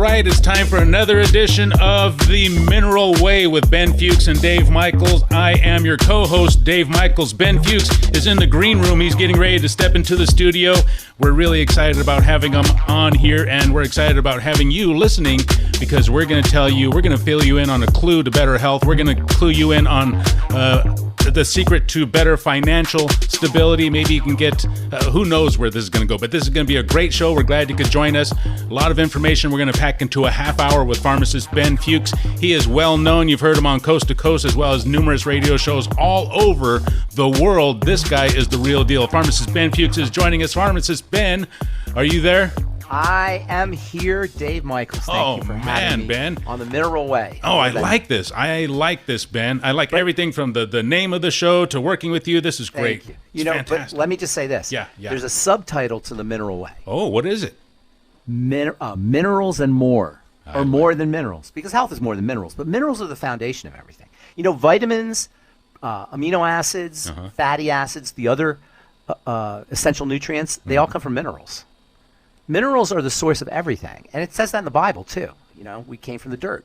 right, it's time for another edition of The Mineral Way with Ben Fuchs and Dave Michaels. I am your co-host, Dave Michaels. Ben Fuchs is in the green room. He's getting ready to step into the studio. We're really excited about having him on here, and we're excited about having you listening because we're going to tell you, we're going to fill you in on a clue to better health. We're going to clue you in on the secret to better financial stability. Maybe you can get, who knows where this is going to go, but this is going to be a great show. We're glad you could join us. A lot of information we're going to pack into a half hour with pharmacist Ben Fuchs. He is well known. You've heard him on Coast to Coast as well as numerous radio shows all over the world. This guy is the real deal. Pharmacist Ben Fuchs is joining us. Pharmacist Ben, are you there? I am here, Dave Michaels. Thank you for having me Ben. On the Mineral Way. Oh, I like this. I like this, Ben. I like everything from the name of the show to working with you. This is great. Thank you. But let me just say this. Yeah. There's a subtitle to the Mineral Way. Oh, what is it? Minerals and more, or more than minerals, because health is more than minerals. But minerals are the foundation of everything. Vitamins, amino acids, fatty acids, the other essential nutrients, they all come from minerals. Minerals are the source of everything. And it says that in the Bible, too. We came from the dirt.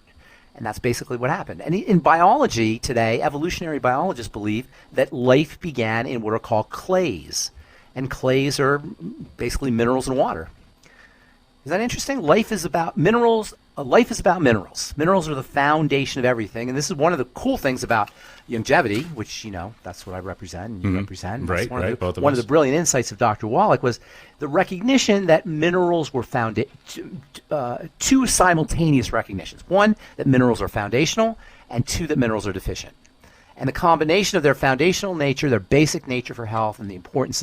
And that's basically what happened. And in biology today, evolutionary biologists believe that life began in what are called clays. And clays are basically minerals and water. Is that interesting? Life is about minerals. Life is about minerals. Minerals are the foundation of everything. And this is one of the cool things about longevity, which, that's what I represent and you represent. Right, one of the brilliant insights of Dr. Wallach was the recognition that minerals were found, two simultaneous recognitions. One, that minerals are foundational, and two, that minerals are deficient. And the combination of their foundational nature, their basic nature for health, and the important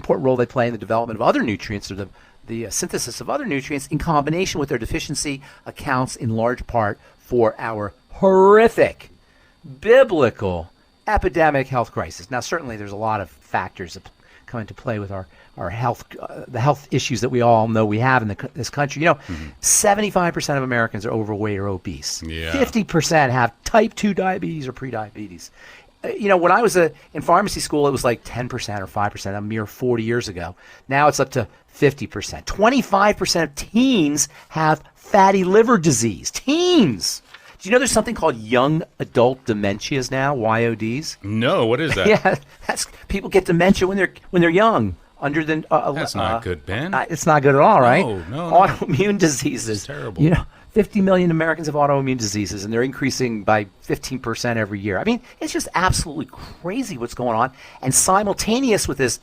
role they play in the development of other nutrients, or the synthesis of other nutrients, in combination with their deficiency, accounts in large part for our horrific, biblical, epidemic health crisis. Now, certainly there's a lot of factors that come into play with our health, the health issues that we all know we have in this country. 75% of Americans are overweight or obese. Yeah. 50% have type 2 diabetes or prediabetes. When I was in pharmacy school, it was like 10% or 5%, a mere 40 years ago. Now it's up to 50%. 25% of teens have fatty liver disease. Teens! Do you know there's something called young adult dementias now, YODs? No, what is that? Yeah, people get dementia when they're young. That's not good, Ben. It's not good at all, right? No. Autoimmune diseases. It's terrible. 50 million Americans have autoimmune diseases, and they're increasing by 15% every year. I mean, it's just absolutely crazy what's going on. And simultaneous with this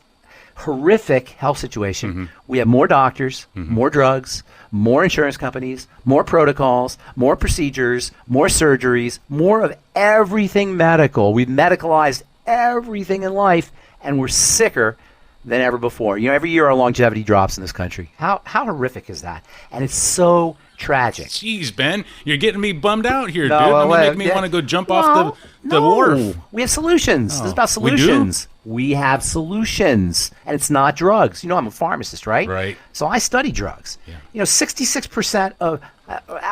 horrific health situation, we have more doctors, more drugs, more insurance companies, more protocols, more procedures, more surgeries, more of everything medical. We've medicalized everything in life, and we're sicker than ever before. Every year our longevity drops in this country. How horrific is that? And it's so tragic. Jeez, Ben, you're getting me bummed out here, No, dude. well, Make me want to go jump off the wharf. We have solutions. This is about solutions. We have solutions, and it's not drugs. I'm a pharmacist, right? Right. So I study drugs. Yeah. 66% of,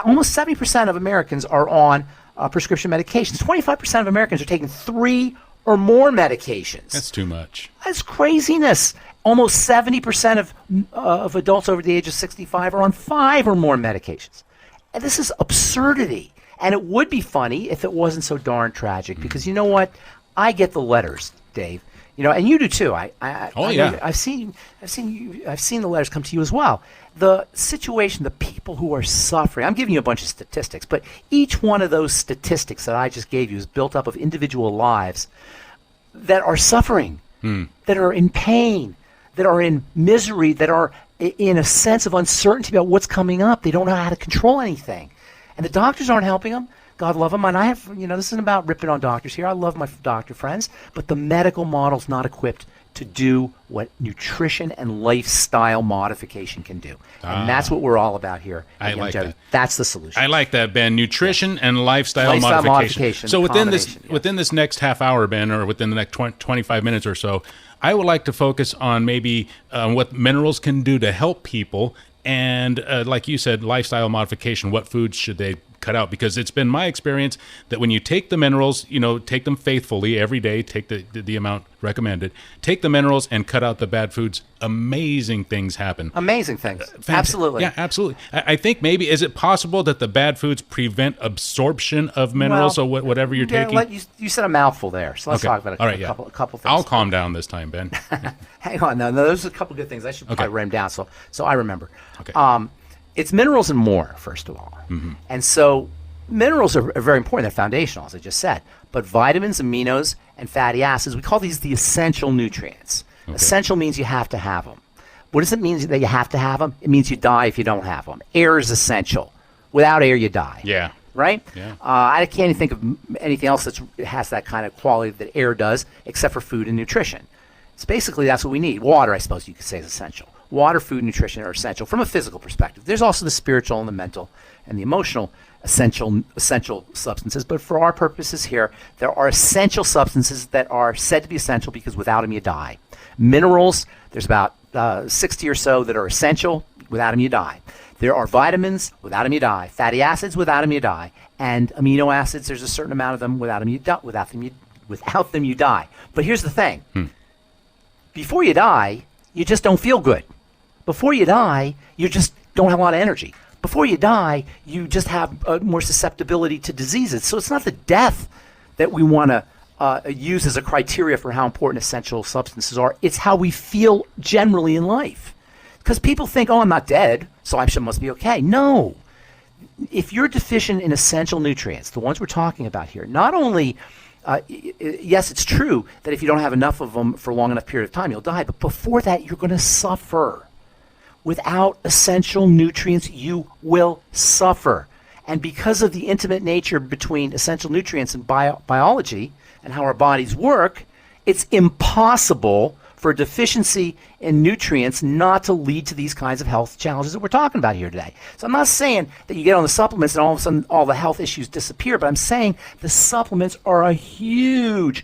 almost 70% of Americans are on prescription medications. 25% of Americans are taking 3 or more medications. That's too much. That's craziness. Almost 70% of adults over the age of 65 are on 5 or more medications. And this is absurdity. And it would be funny if it wasn't so darn tragic, because you know what? I get the letters, Dave. And you do too. I've seen the letters come to you as well. The situation, the people who are suffering. I'm giving you a bunch of statistics, but each one of those statistics that I just gave you is built up of individual lives that are suffering, that are in pain, that are in misery, that are in a sense of uncertainty about what's coming up. They don't know how to control anything. And the doctors aren't helping them. God love them. And I have, this isn't about ripping on doctors here. I love my doctor friends. But the medical model's not equipped to do what nutrition and lifestyle modification can do. And that's what we're all about here. I like that. That's the solution. I like that, Ben. Nutrition and lifestyle modification. So within this next half hour, Ben, or within the next 25 minutes or so, I would like to focus on maybe what minerals can do to help people. And like you said, lifestyle modification, what foods should they cut out? Because it's been my experience that when you take the minerals, take them faithfully every day, take the amount recommended, take the minerals and cut out the bad foods, amazing things happen. Amazing things. Absolutely. Yeah, absolutely. I think maybe, is it possible that the bad foods prevent absorption of minerals or whatever you're taking? You said a mouthful there, so let's talk about a couple things. I'll calm down this time, Ben. Hang on. No, those are a couple good things. I should probably write them down so I remember. Okay. It's minerals and more, first of all. Mm-hmm. And so minerals are very important. They're foundational, as I just said. But vitamins, aminos, and fatty acids, we call these the essential nutrients. Okay. Essential means you have to have them. What does it mean that you have to have them? It means you die if you don't have them. Air is essential. Without air, you die. Yeah. Right? Yeah. I can't even think of anything else that has that kind of quality that air does, except for food and nutrition. So basically, that's what we need. Water, I suppose you could say, is essential. Water, food, and nutrition are essential from a physical perspective. There's also the spiritual and the mental and the emotional essential substances. But for our purposes here, there are essential substances that are said to be essential because without them you die. Minerals, there's about 60 or so that are essential. Without them you die. There are vitamins. Without them you die. Fatty acids. Without them you die. And amino acids, there's a certain amount of them. Without them you die. Without them you die. But here's the thing. Before you die, you just don't feel good. Before you die, you just don't have a lot of energy. Before you die, you just have more susceptibility to diseases. So it's not the death that we want to use as a criteria for how important essential substances are. It's how we feel generally in life. Because people think, I'm not dead, so I must be okay. No. If you're deficient in essential nutrients, the ones we're talking about here, not only, yes, it's true that if you don't have enough of them for a long enough period of time, you'll die. But before that, you're going to suffer. Without essential nutrients, you will suffer. And because of the intimate nature between essential nutrients and biology and how our bodies work, it's impossible for a deficiency in nutrients not to lead to these kinds of health challenges that we're talking about here today. So I'm not saying that you get on the supplements and all of a sudden all the health issues disappear, but I'm saying the supplements are a huge,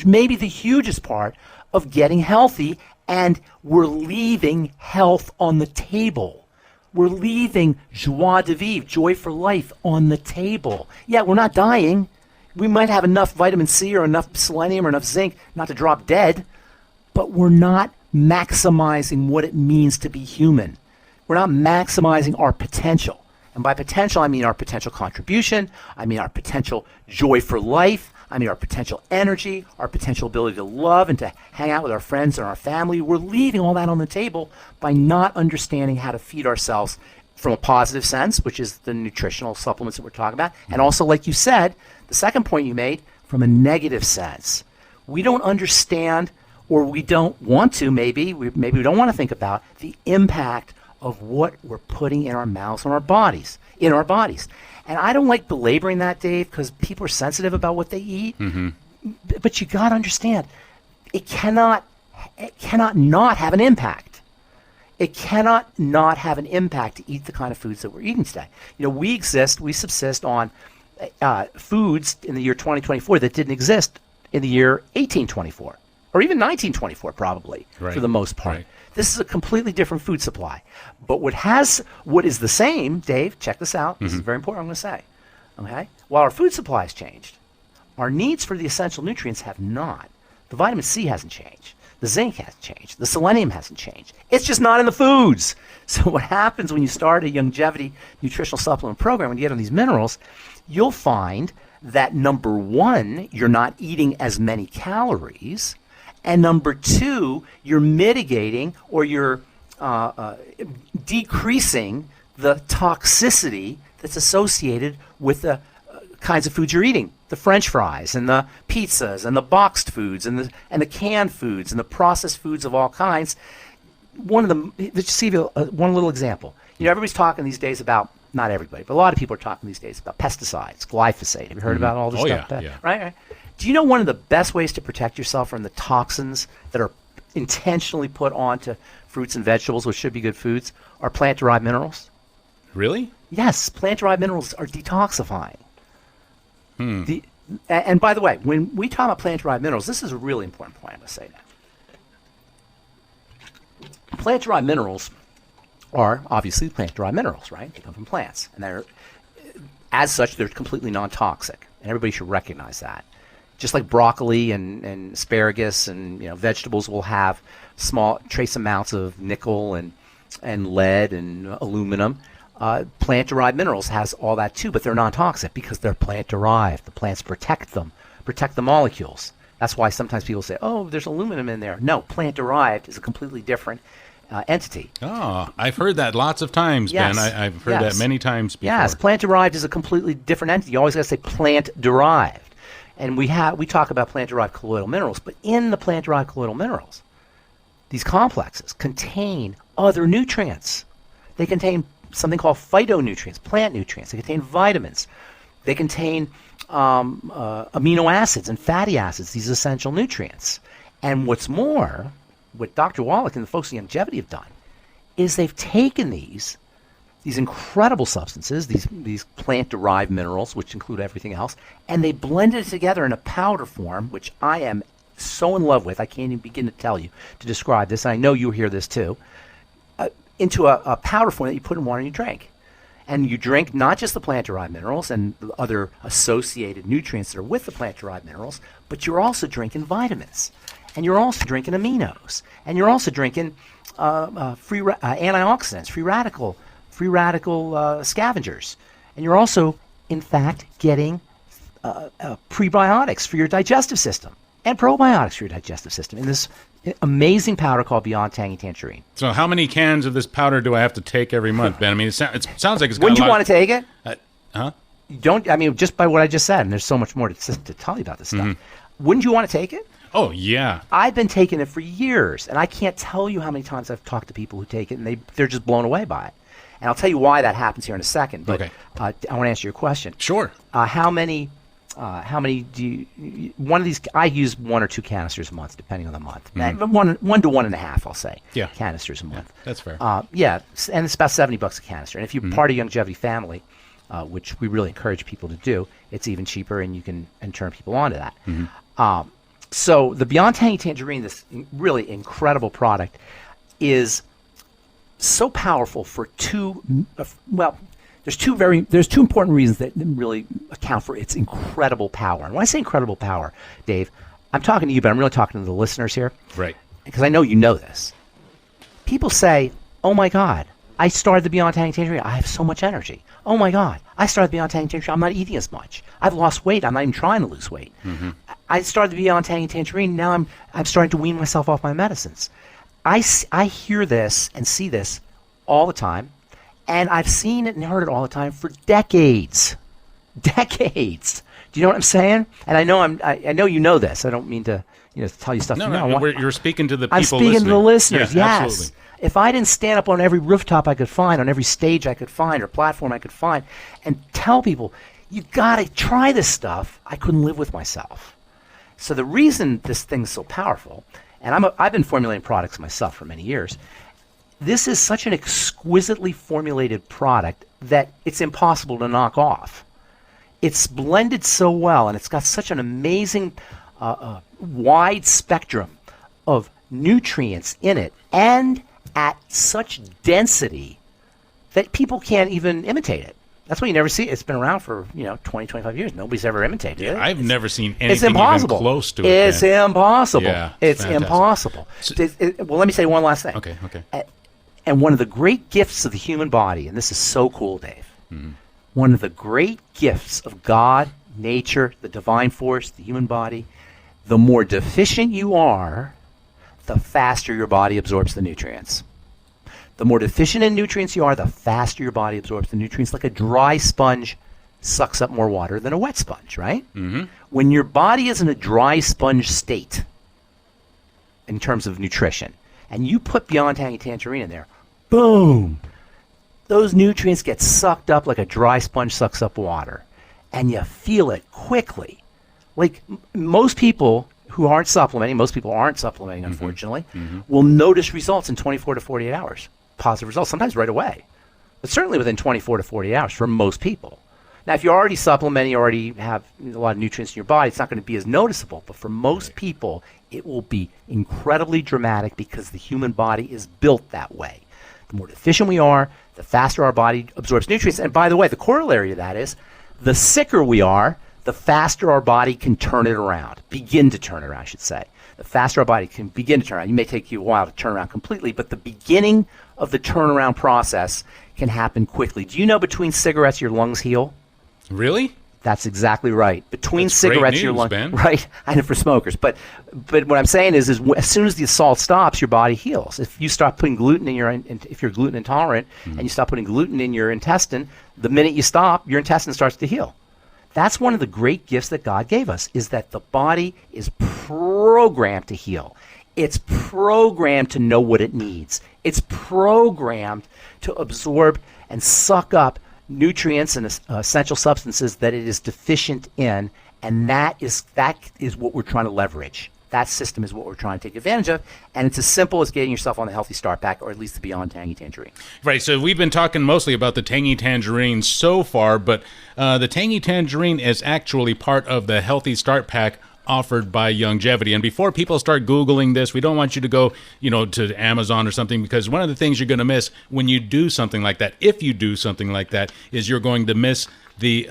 maybe the hugest part of getting healthy. And we're leaving health on the table. We're leaving joie de vivre, joy for life, on the table. Yeah, we're not dying. We might have enough vitamin C or enough selenium or enough zinc not to drop dead, but we're not maximizing what it means to be human. We're not maximizing our potential. And by potential, I mean our potential contribution. I mean our potential joy for life. I mean our potential energy, our potential ability to love and to hang out with our friends and our family. We're leaving all that on the table by not understanding how to feed ourselves from a positive sense, which is the nutritional supplements that we're talking about. And also, like you said, the second point you made, from a negative sense. We don't understand, or we don't want to, maybe we don't want to think about the impact of what we're putting in our mouths and our bodies, And I don't like belaboring that, Dave, because people are sensitive about what they eat. Mm-hmm. But you got to understand, it cannot not have an impact. It cannot not have an impact to eat the kind of foods that we're eating today. We subsist on foods in the year 2024 that didn't exist in the year 1824, or even 1924, probably, for the most part. Right. This is a completely different food supply. But what is the same, Dave, check this out. This is very important, I'm going to say. Okay? While our food supply has changed, our needs for the essential nutrients have not. The vitamin C hasn't changed. The zinc hasn't changed. The selenium hasn't changed. It's just not in the foods. So what happens when you start a longevity nutritional supplement program, when you get on these minerals, you'll find that, number one, you're not eating as many calories. And number two, you're mitigating or you're decreasing the toxicity that's associated with the kinds of foods you're eating. The French fries and the pizzas and the boxed foods and the canned foods and the processed foods of all kinds. Let's see one little example. Everybody's talking these days about, not everybody, but a lot of people are talking these days about pesticides, glyphosate. Have you heard about all this stuff? Yeah. Right. Do you know one of the best ways to protect yourself from the toxins that are intentionally put onto fruits and vegetables, which should be good foods, are plant-derived minerals? Really? Yes, plant-derived minerals are detoxifying. And by the way, when we talk about plant-derived minerals, this is a really important point. I'm going to say that. Plant-derived minerals are obviously plant-derived minerals, right? They come from plants, and as such, they're completely non-toxic, and everybody should recognize that. Just like broccoli and asparagus and vegetables will have small trace amounts of nickel and lead and aluminum. Plant-derived minerals has all that too, but they're non-toxic because they're plant-derived. The plants protect the molecules. That's why sometimes people say, "Oh, there's aluminum in there." No, plant-derived is a completely different entity. Oh, I've heard that lots of times, Yes. Ben. I've heard that many times before. Yes, plant-derived is a completely different entity. You always got to say plant-derived. And we talk about plant-derived colloidal minerals, but in the plant-derived colloidal minerals, these complexes contain other nutrients. They contain something called phytonutrients, plant nutrients. They contain vitamins. They contain amino acids and fatty acids, these essential nutrients. And what's more, what Dr. Wallach and the folks in longevity have done is they've taken these incredible substances, these plant-derived minerals, which include everything else, and they blended it together in a powder form, which I am so in love with. I can't even begin to tell you, to describe this. I know you hear this too. Into a powder form that you put in water and you drink. And you drink not just the plant-derived minerals and the other associated nutrients that are with the plant-derived minerals, but you're also drinking vitamins. And you're also drinking aminos. And you're also drinking antioxidants, free radical scavengers. And you're also, in fact, getting prebiotics for your digestive system and probiotics for your digestive system in this amazing powder called Beyond Tangy Tangerine. So how many cans of this powder do I have to take every month, Ben? I mean, it sounds like it's got Wouldn't you want to take it? Huh? You don't. I mean, just by what I just said, and there's so much more to tell you about this stuff. Wouldn't you want to take it? Oh, yeah. I've been taking it for years, and I can't tell you how many times I've talked to people who take it, and they're just blown away by it. And I'll tell you why that happens here in a second. But okay. I want to answer your question. Sure. How many do you? One of these, I use 1 or 2 canisters a month, depending on the month. One to 1.5, I'll say. Yeah. Canisters a month. Yeah, that's fair. Yeah, and it's about $70 a canister. And if you're part of longevity family, which we really encourage people to do, it's even cheaper, and you can turn people onto that. So the Beyond Tangy Tangerine, this really incredible product, is so powerful for there's two important reasons that really account for its incredible power. And when I say incredible power, Dave, I'm talking to you, but I'm really talking to the listeners here. Right. Because I know you know this. People say, "Oh my God, I started the Beyond Tangy Tangerine. I have so much energy. Oh my God, I started the Beyond Tangy Tangerine. I'm not eating as much. I've lost weight. I'm not even trying to lose weight. I started the Beyond Tangy Tangerine. Now I'm starting to wean myself off my medicines." I hear this and see this all the time, and I've seen it and heard it all the time for decades. Decades. Do you know what I'm saying? And I know you know this. I don't mean to tell you stuff. No, you're speaking to the people. I'm speaking listening. to the listeners. Yeah, yes. absolutely. If I didn't stand up on every rooftop I could find, on every stage I could find, or platform I could find, and tell people, "You got to try this stuff," I couldn't live with myself. So the reason this thing's so powerful, and I've been formulating products myself for many years. This is such an exquisitely formulated product that it's impossible to knock off. It's blended so well, and it's got such an amazing wide spectrum of nutrients in it, and at such density that people can't even imitate it. That's why you never see it. It's been around for 20, 25 years. Nobody's ever imitated it. I've never seen It's anything impossible. even close to it. It's impossible. Yeah, it's fantastic. impossible. Well, let me say one last thing. Okay. And one of the great gifts of the human body, and this is so cool, Dave, one of the great gifts of God, nature, the divine force, the human body, the more deficient you are, the faster your body absorbs the nutrients. The more deficient in nutrients you are, the faster your body absorbs the nutrients. Like a dry sponge sucks up more water than a wet sponge, right? When your body is in a dry sponge state, in terms of nutrition, and you put Beyond Tangy Tangerine in there, boom, those nutrients get sucked up like a dry sponge sucks up water, and you feel it quickly. Like most people aren't supplementing, unfortunately, will notice results in 24 to 48 hours. Positive results, sometimes right away, but certainly within 24 to 48 hours for most people. Now, if you're already supplementing, you already have a lot of nutrients in your body, it's not going to be as noticeable, but for most people, it will be incredibly dramatic because the human body is built that way. The more deficient we are, the faster our body absorbs nutrients. And by the way, the corollary to that is The sicker we are, the faster our body can turn it around, begin to turn it around, I should say. The faster our body can begin to turn around. It may take you a while to turn around completely, but the beginning of the turnaround process can happen quickly. Do you know between cigarettes your lungs heal? Really? That's exactly right. Between That's cigarettes, great your news, lungs, Ben. right? I know for smokers, but what I'm saying is as soon as the assault stops, your body heals. If you stop putting gluten in if you're gluten intolerant and you stop putting gluten in your intestine, the minute you stop, your intestine starts to heal. That's one of the great gifts that God gave us, is that the body is programmed to heal. It's programmed to know what it needs. It's programmed to absorb and suck up nutrients and essential substances that it is deficient in, and that is what we're trying to leverage. That system is what we're trying to take advantage of, and it's as simple as getting yourself on the Healthy Start Pack, or at least the Beyond Tangy Tangerine. Right, so we've been talking mostly about the Tangy Tangerine so far, but the Tangy Tangerine is actually part of the Healthy Start Pack offered by Longevity. And before people start Googling this, we don't want you to go, to Amazon or something, because one of the things you're going to miss when you do something like that, if you do something like that, is you're going to miss the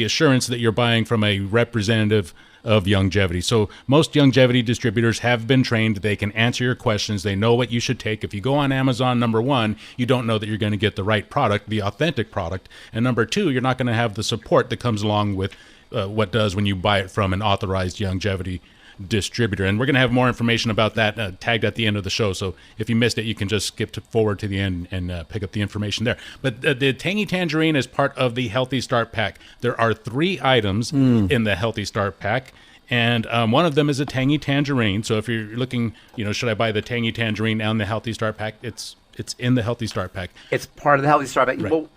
assurance that you're buying from a representative of Longevity. So most Longevity distributors have been trained. They can answer your questions. They know what you should take. If you go on Amazon, number one, you don't know that you're going to get the right product, the authentic product. And number two, you're not going to have the support that comes along with what does when you buy it from an authorized Longevity distributor. And we're going to have more information about that tagged at the end of the show. So if you missed it, you can just skip forward to the end and pick up the information there. But the Tangy Tangerine is part of the Healthy Start Pack. There are 3 items in the Healthy Start Pack. And one of them is a Tangy Tangerine. So if you're looking, should I buy the Tangy Tangerine and the Healthy Start Pack? It's in the Healthy Start Pack. It's part of the Healthy Start Pack. Right. Well,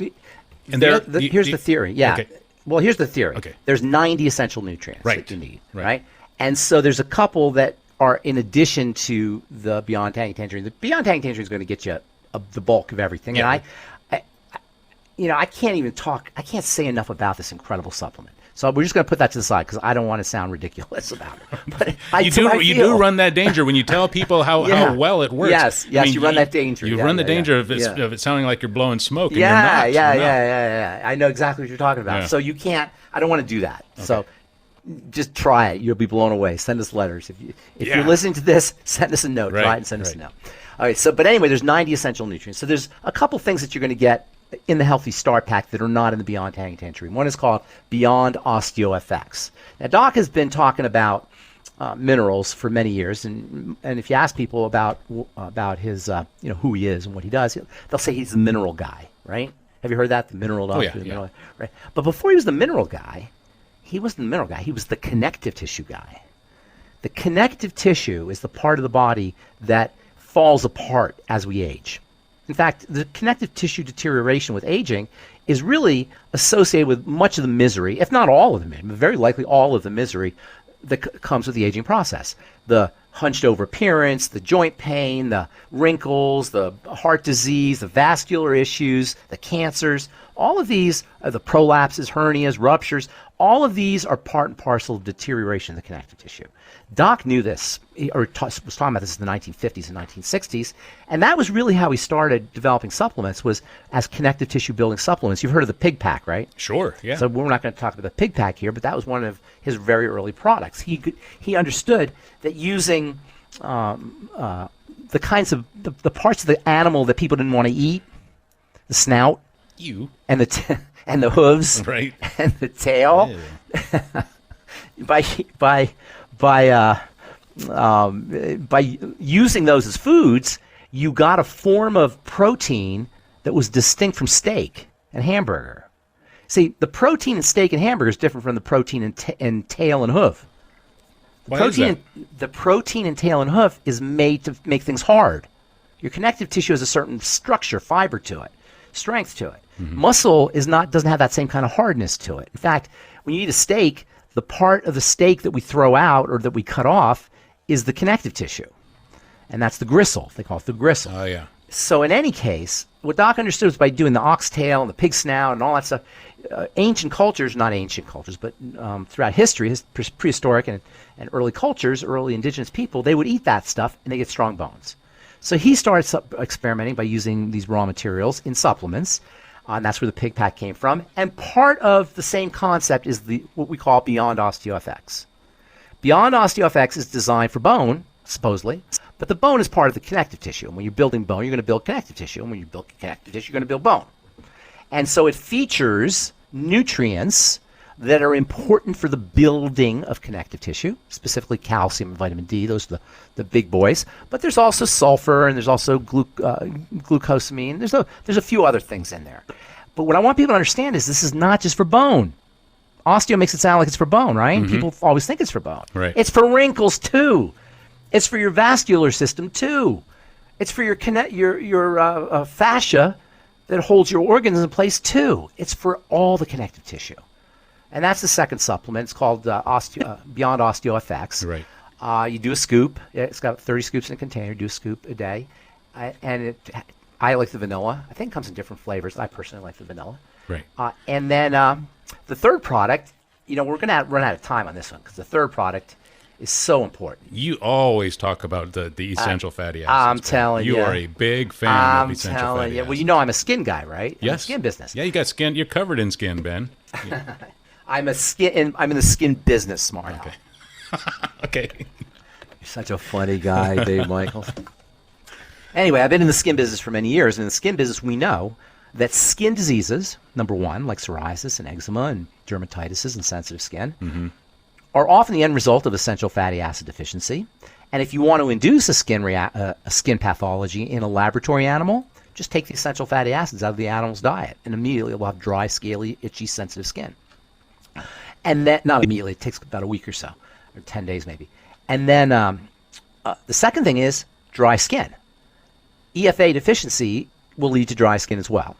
and here's the theory. Yeah. Okay. Well, here's the theory. Okay. There's 90 essential nutrients Right. that you need, Right. right? And so there's a couple that are in addition to the Beyond Tangy Tangerine. The Beyond Tangy Tangerine is going to get you the bulk of everything. Yeah. And I can't say enough about this incredible supplement. So we're just going to put that to the side because I don't want to sound ridiculous about it. But you do run that danger when you tell people how well it works. Yes, you run that danger. You run the danger of it sounding like you're blowing smoke. And Yeah. you're not. I know exactly what you're talking about. Yeah. So you can't. I don't want to do that. Okay. So just try it. You'll be blown away. Send us letters if you're listening to this. Send us a note. Right. Try it and send us a note. All right. So, but anyway, there's 90 essential nutrients. So there's a couple things that you're going to get in the Healthy Start Pack that are not in the Beyond Tangy Tangerine. One is called Beyond OsteoFX. Now, Doc has been talking about minerals for many years, and if you ask people about his who he is and what he does, they'll say he's the mineral guy, right? Have you heard that? The mineral doctor. Mineral, right? But before he was the mineral guy, he wasn't the mineral guy. He was the connective tissue guy. The connective tissue is the part of the body that falls apart as we age. In fact, the connective tissue deterioration with aging is really associated with much of the misery, if not all of the misery, very likely all of the misery that comes with the aging process. The hunched over appearance, the joint pain, the wrinkles, the heart disease, the vascular issues, the cancers, all of these, the prolapses, hernias, ruptures, all of these are part and parcel of deterioration of the connective tissue. Doc knew this, was talking about this in the 1950s and 1960s, and that was really how he started developing supplements, was as connective tissue building supplements. You've heard of the Pig Pack, right? Sure, yeah. So we're not going to talk about the Pig Pack here, but that was one of his very early products. He understood that using the kinds of the parts of the animal that people didn't want to eat, the snout, and the hooves, right, and the tail, by using those as foods, you got a form of protein that was distinct from steak and hamburger. See, the protein in steak and hamburger is different from the protein in tail and hoof. The protein in tail and hoof is made to make things hard. Your connective tissue has a certain structure, fiber to it, strength to it. Mm-hmm. Muscle doesn't have that same kind of hardness to it. In fact, when you eat a steak, the part of the steak that we throw out or that we cut off is the connective tissue. And that's the gristle. They call it the gristle. Oh, yeah. So in any case, what Doc understood was by doing the oxtail and the pig snout and all that stuff, ancient cultures, not ancient cultures, but throughout history, prehistoric and early cultures, early indigenous people, they would eat that stuff and they get strong bones. So he started experimenting by using these raw materials in supplements. And that's where the pig pack came from. And part of the same concept is what we call Beyond OsteoFX. Beyond OsteoFX is designed for bone, supposedly, but the bone is part of the connective tissue. And when you're building bone, you're going to build connective tissue. And when you build connective tissue, you're going to build bone. And so it features nutrients that are important for the building of connective tissue, specifically calcium and vitamin D. Those are the big boys. But there's also sulfur, and there's also glucosamine. There's a few other things in there. But what I want people to understand is this is not just for bone. Osteo makes it sound like it's for bone, right? Mm-hmm. People always think it's for bone. Right. It's for wrinkles too. It's for your vascular system too. It's for your fascia that holds your organs in place too. It's for all the connective tissue. And that's the second supplement. It's called Beyond OsteoFX. Right. You do a scoop. It's got 30 scoops in a container. Do a scoop a day. I like the vanilla. I think it comes in different flavors. I personally like the vanilla. Right. And then the third product, we're going to run out of time on this one because the third product is so important. You always talk about the essential fatty acids. I'm telling you. You are a big fan of essential fatty acids. Well, I'm a skin guy, right? Yes. I'm in skin business. Yeah, you got skin. You're covered in skin, Ben. Yeah. I'm in the skin business, smart. Okay. Okay. You're such a funny guy, Dave Michaels. Anyway, I've been in the skin business for many years. And in the skin business, we know that skin diseases, number one, like psoriasis and eczema and dermatitis and sensitive skin, mm-hmm. are often the end result of essential fatty acid deficiency. And if you want to induce a skin pathology in a laboratory animal, just take the essential fatty acids out of the animal's diet, and immediately it will have dry, scaly, itchy, sensitive skin. And then, not immediately, it takes about a week or so, or 10 days maybe. And then the second thing is dry skin. EFA deficiency will lead to dry skin as well.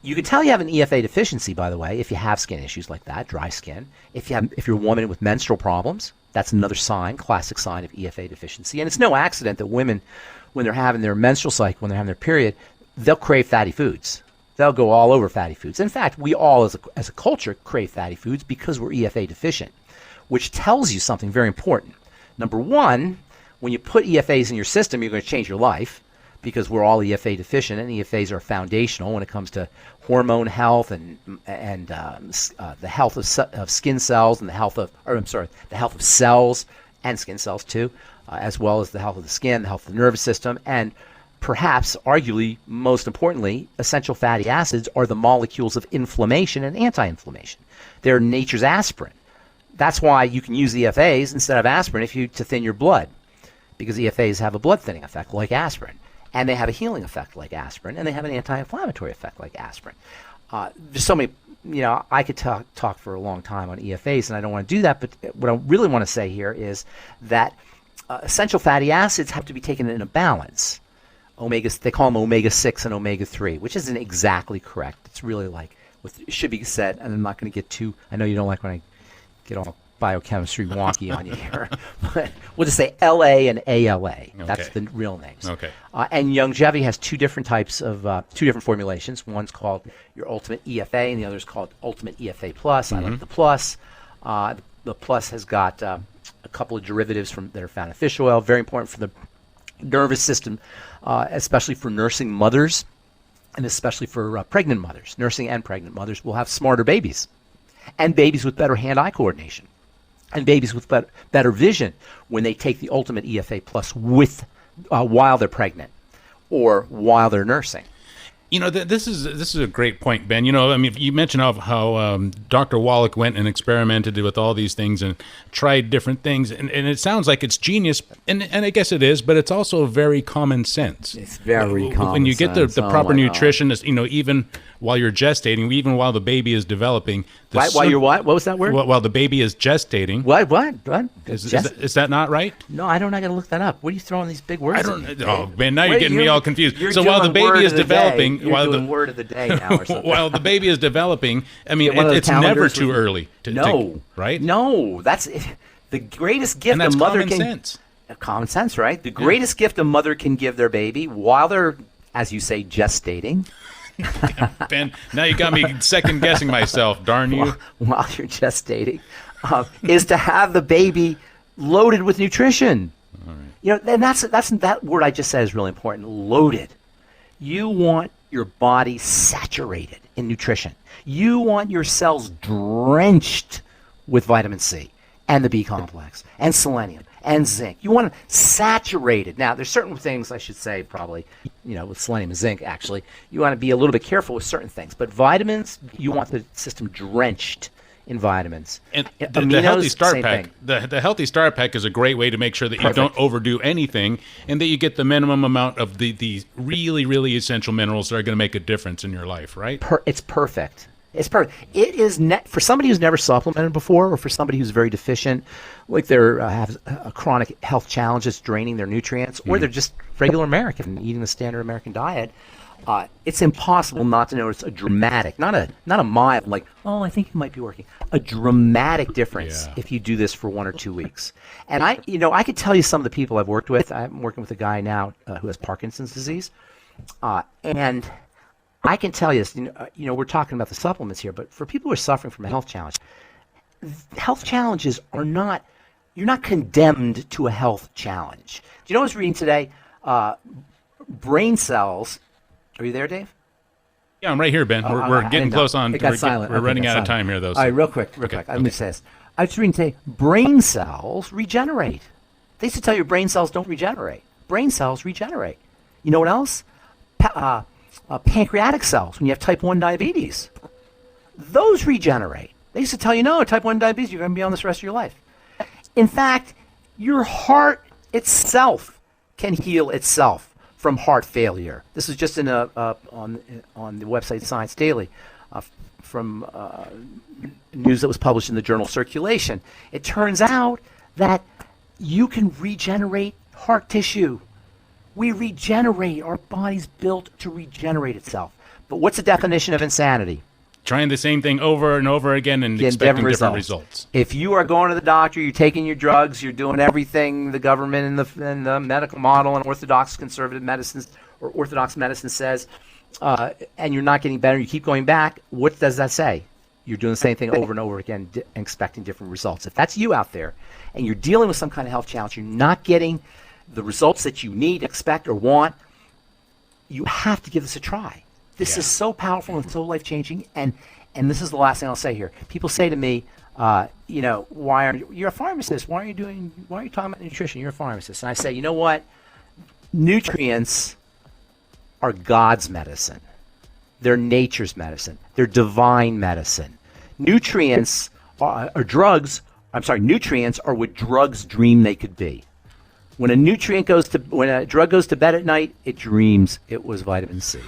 You can tell you have an EFA deficiency, by the way, if you have skin issues like that, dry skin. If you're a woman with menstrual problems, that's another sign, classic sign of EFA deficiency. And it's no accident that women, when they're having their menstrual cycle, when they're having their period, they'll crave fatty foods. They'll go all over fatty foods. In fact, we all as a culture crave fatty foods because we're EFA deficient, which tells you something very important. Number one, when you put EFAs in your system, you're going to change your life because we're all EFA deficient, and EFAs are foundational when it comes to hormone health and the health of skin cells and the health of cells and skin cells too, as well as the health of the skin, the health of the nervous system, and perhaps, arguably, most importantly, essential fatty acids are the molecules of inflammation and anti-inflammation. They're nature's aspirin. That's why you can use EFAs instead of aspirin to thin your blood, because EFAs have a blood thinning effect like aspirin, and they have a healing effect like aspirin, and they have an anti-inflammatory effect like aspirin. There's so many, I could talk for a long time on EFAs, and I don't want to do that, but what I really want to say here is that essential fatty acids have to be taken in a balance. They call them omega-6 and omega-3, which isn't exactly correct. It's really like it should be said, and I'm not going to get too, I know you don't like when I get all biochemistry wonky on you here, but we'll just say LA and ALA. Okay. That's the real names. Okay. And Youngevity has two different formulations. One's called your Ultimate EFA, and the other is called Ultimate EFA Plus. Mm-hmm. I like the Plus. The Plus has got a couple of derivatives that are found in fish oil, very important for the nervous system, especially for nursing mothers, and especially for pregnant mothers. Nursing and pregnant mothers will have smarter babies, and babies with better hand-eye coordination, and babies with better vision when they take the Ultimate EFA Plus while they're pregnant or while they're nursing. This is a great point, Ben. You mentioned how Dr. Wallach went and experimented with all these things and tried different things, and it sounds like it's genius, and I guess it is, but it's also very common sense. It's very common when you get the sense. proper nutrition, even while you're gestating, even while the baby is developing. While you're what? What was that word? While the baby is gestating. What? Is that not right? No, I don't. I got to look that up. What are you throwing these big words? I don't. Oh man, now you're getting me all confused. So while the baby is developing, you're doing word of the day now or something. While the baby is developing, I mean, it's never too early. Right? No, that's the greatest gift a mother can. Sense. Common sense, right? The greatest gift a mother can give their baby while they're, as you say, gestating. Ben, now you got me second guessing myself. Darn you! While you're gestating, is to have the baby loaded with nutrition. All right. And that's that word I just said is really important. Loaded. You want your body saturated in nutrition. You want your cells drenched with vitamin C and the B complex and selenium and zinc. You want them saturated. Now, there's certain things I should say probably, with selenium and zinc, actually. You want to be a little bit careful with certain things. But vitamins, you want the system drenched in vitamins. And Aminos, the Healthy Start Pack, thing. the Healthy Start Pack is a great way to make sure that you don't overdo anything and that you get the minimum amount of the really, really essential minerals that are going to make a difference in your life, right? It's perfect. It's perfect. It is for somebody who's never supplemented before, or for somebody who's very deficient, like they have a chronic health challenge that's draining their nutrients, or they're just regular American eating the standard American diet. It's impossible not to notice a dramatic, not a mild, like, oh, I think it might be working, a dramatic difference if you do this for 1 or 2 weeks. And I could tell you some of the people I've worked with. I'm working with a guy now who has Parkinson's disease, and I can tell you this. We're talking about the supplements here, but for people who are suffering from a health challenges are not. You're not condemned to a health challenge. Do you know what I was reading today? Brain cells. Are you there, Dave? Yeah, I'm right here, Ben. We're getting close on. It got silent. We're running out of time here, though. So. All right, real quick. Let me say this. I was reading today, brain cells regenerate. They used to tell you brain cells don't regenerate. Brain cells regenerate. You know what else? Pancreatic cells, when you have type 1 diabetes. Those regenerate. They used to tell you, no, type 1 diabetes, you're going to be on this the rest of your life. In fact, your heart itself can heal itself from heart failure. This is just on the website Science Daily from news that was published in the journal Circulation. It turns out that you can regenerate heart tissue. We regenerate. Our body's built to regenerate itself. But what's the definition of insanity? Trying the same thing over and over again and expecting different results. If you are going to the doctor, you're taking your drugs, you're doing everything the government and the medical model and orthodox conservative medicines or orthodox medicine says, and you're not getting better, you keep going back, what does that say? You're doing the same thing over and over again and expecting different results. If that's you out there and you're dealing with some kind of health challenge, you're not getting the results that you need, expect, or want, you have to give this a try. This is so powerful and so life-changing, and this is the last thing I'll say here. People say to me, why are you're a pharmacist? Why are you talking about nutrition? You're a pharmacist. And I say, you know what? Nutrients are God's medicine. They're nature's medicine. They're divine medicine. Nutrients are nutrients are what drugs dream they could be. When a drug goes to bed at night, it dreams it was vitamin C.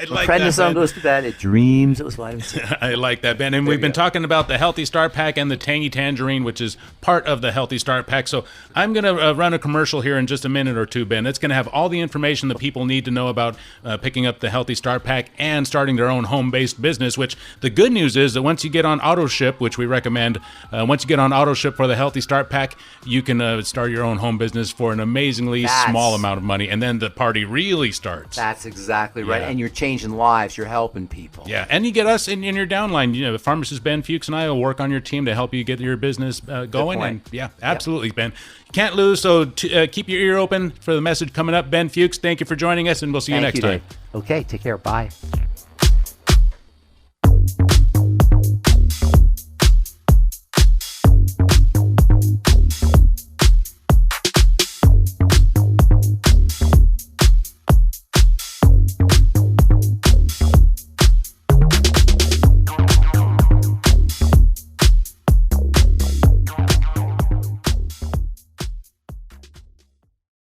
When prednisone goes to bed, it dreams it was vitamin C. I like that, Ben. And we've been talking about the Healthy Start Pack and the Tangy Tangerine, which is part of the Healthy Start Pack. So I'm going to run a commercial here in just a minute or two, Ben. It's going to have all the information that people need to know about picking up the Healthy Start Pack and starting their own home-based business, which the good news is that once you get on auto ship, which we recommend, once you get on auto ship for the Healthy Start Pack, you can start your own home business for an amazingly small amount of money, and then the party really starts. That's exactly right. And you're changing lives. You're helping people. Yeah, and you get us in your downline. Pharmacist Ben Fuchs and I will work on your team to help you get your business going. And absolutely, Ben. You can't lose, so keep your ear open for the message coming up. Ben Fuchs, thank you for joining us, and we'll see you next time. Dave. Okay, take care. Bye.